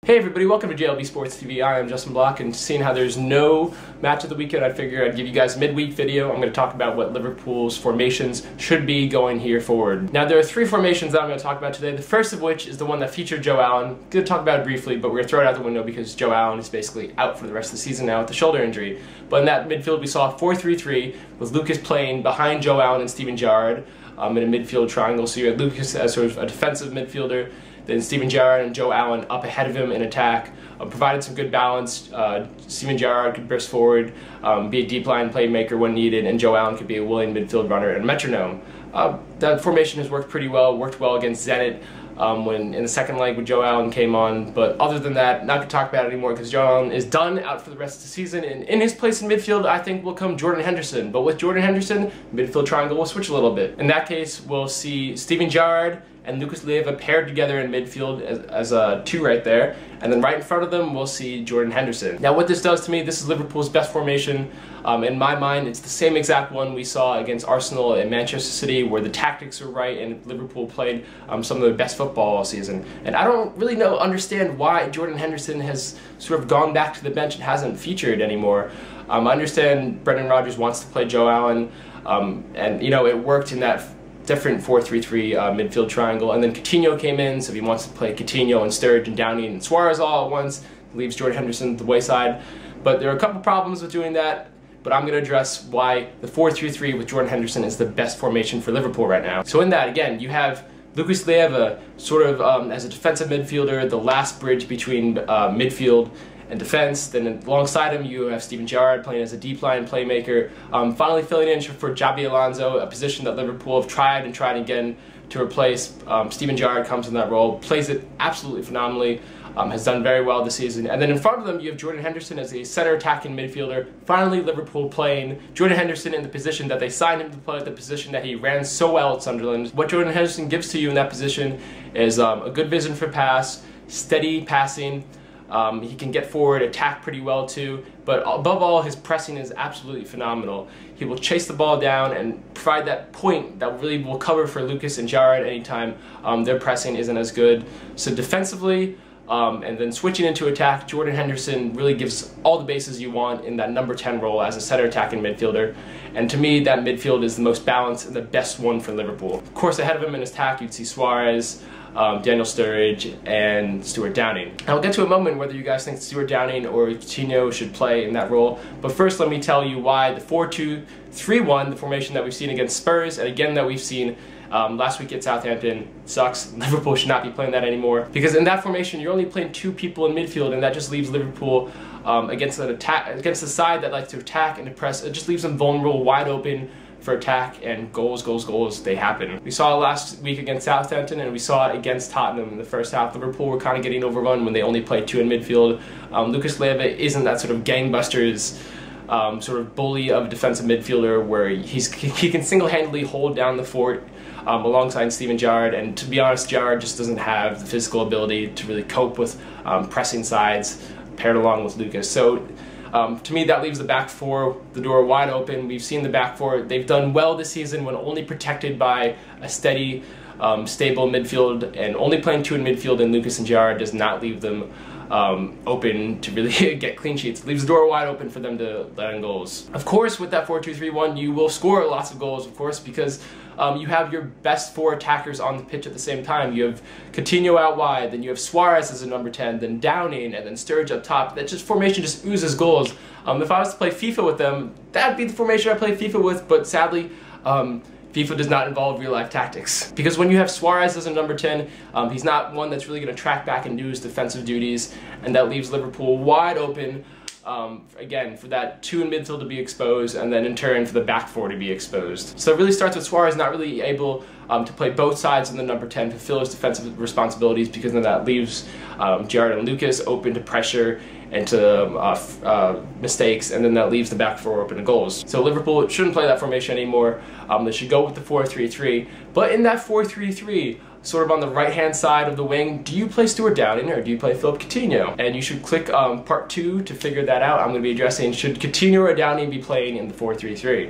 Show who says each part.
Speaker 1: Hey everybody, welcome to JLB Sports TV. I am Justin Block, and seeing how there's no match of the weekend, I figured I'd give you guys a midweek video. I'm going to talk about what Liverpool's formations should be going here forward. Now, there are three formations that I'm going to talk about today, the first of which is the one that featured Joe Allen. I'm going to talk about it briefly, but we're going to throw it out the window because Joe Allen is basically out for the rest of the season now with the shoulder injury. But in that midfield, we saw a 4-3-3 with Lucas playing behind Joe Allen and Steven Gerrard in a midfield triangle. So you had Lucas as sort of a defensive midfielder, then Steven Gerrard and Joe Allen up ahead of him in attack, provided some good balance. Steven Gerrard could burst forward, be a deep line playmaker when needed, and Joe Allen could be a willing midfield runner and a metronome. That formation has worked pretty well, worked well against Zenit when in the second leg when Joe Allen came on, but other than that, not going to talk about it anymore because Joe Allen is done, out for the rest of the season, and in his place in midfield I think will come Jordan Henderson, but with Jordan Henderson, midfield triangle will switch a little bit. In that case, we'll see Steven Gerrard and Lucas Leiva paired together in midfield as a two right there, and then right in front of them we'll see Jordan Henderson. Now what this does to me, this is Liverpool's best formation. In my mind, it's the same exact one we saw against Arsenal and Manchester City, where the tactics are right and Liverpool played some of their best football all season. And I don't really understand why Jordan Henderson has sort of gone back to the bench and hasn't featured anymore. I understand Brendan Rodgers wants to play Joe Allen, and you know, it worked in that different 4-3-3 midfield triangle, and then Coutinho came in, so he wants to play Coutinho and Sturridge and Downey and Suarez all at once, leaves Jordan Henderson at the wayside. But there are a couple problems with doing that, but I'm going to address why the 4-3-3 with Jordan Henderson is the best formation for Liverpool right now. So in that, again, you have Lucas Leiva sort of as a defensive midfielder, the last bridge between midfield and defense. Then alongside him you have Steven Gerrard playing as a deep line playmaker, finally filling in for Xabi Alonso, a position that Liverpool have tried again to replace. Steven Gerrard comes in that role, plays it absolutely phenomenally, has done very well this season. And then in front of them you have Jordan Henderson as a center attacking midfielder. Finally Liverpool playing Jordan Henderson in the position that they signed him to play, the position that he ran so well at Sunderland. What Jordan Henderson gives to you in that position is a good vision for pass, steady passing. He can get forward, attack pretty well too, but above all, his pressing is absolutely phenomenal. He will chase the ball down and provide that point that really will cover for Lucas and Gerrard anytime their pressing isn't as good. So defensively, and then switching into attack, Jordan Henderson really gives all the bases you want in that number 10 role as a center attacking midfielder. And to me, that midfield is the most balanced and the best one for Liverpool. Of course, ahead of him in attack, you'd see Suarez, Daniel Sturridge, and Stuart Downing. I'll get to a moment whether you guys think Stuart Downing or Coutinho should play in that role, but first let me tell you why the 4-2-3-1, the formation that we've seen against Spurs, and again that we've seen last week at Southampton, sucks. Liverpool should not be playing that anymore, because in that formation you're only playing two people in midfield, and that just leaves Liverpool against the side that likes to attack and to press. It just leaves them vulnerable, wide open for attack, and goals, they happen. We saw it last week against Southampton, and we saw it against Tottenham in the first half. Liverpool were kind of getting overrun when they only played two in midfield. Lucas Leiva isn't that sort of gangbusters, sort of bully of a defensive midfielder where he can single-handedly hold down the fort alongside Steven Gerrard, and to be honest, Gerrard just doesn't have the physical ability to really cope with pressing sides paired along with Lucas. So to me, that leaves the back four, the door wide open. We've seen the back four. They've done well this season when only protected by a steady, stable midfield, and only playing two in midfield and Lucas and Gerrard does not leave them open to really get clean sheets. It leaves the door wide open for them to let in goals. Of course, with that 4-2-3-1, you will score lots of goals, of course, because you have your best four attackers on the pitch at the same time. You have Coutinho out wide, then you have Suarez as a number 10, then Downing, and then Sturridge up top. That formation just oozes goals. If I was to play FIFA with them, that'd be the formation I play FIFA with, but sadly, FIFA does not involve real-life tactics. Because when you have Suarez as a number 10, he's not one that's really going to track back and do his defensive duties, and that leaves Liverpool wide open, again, for that two in midfield to be exposed, and then in turn for the back four to be exposed. So it really starts with Suarez not really able to play both sides in the number 10, fulfill his defensive responsibilities, because then that leaves Gerrard and Lucas open to pressure and to mistakes, and then that leaves the back four open to goals. So Liverpool shouldn't play that formation anymore. They should go with the 4-3-3. But in that 4-3-3, sort of on the right-hand side of the wing, do you play Stuart Downing or do you play Philip Coutinho? And you should click part 2 to figure that out. I'm going to be addressing, should Coutinho or Downing be playing in the 4-3-3?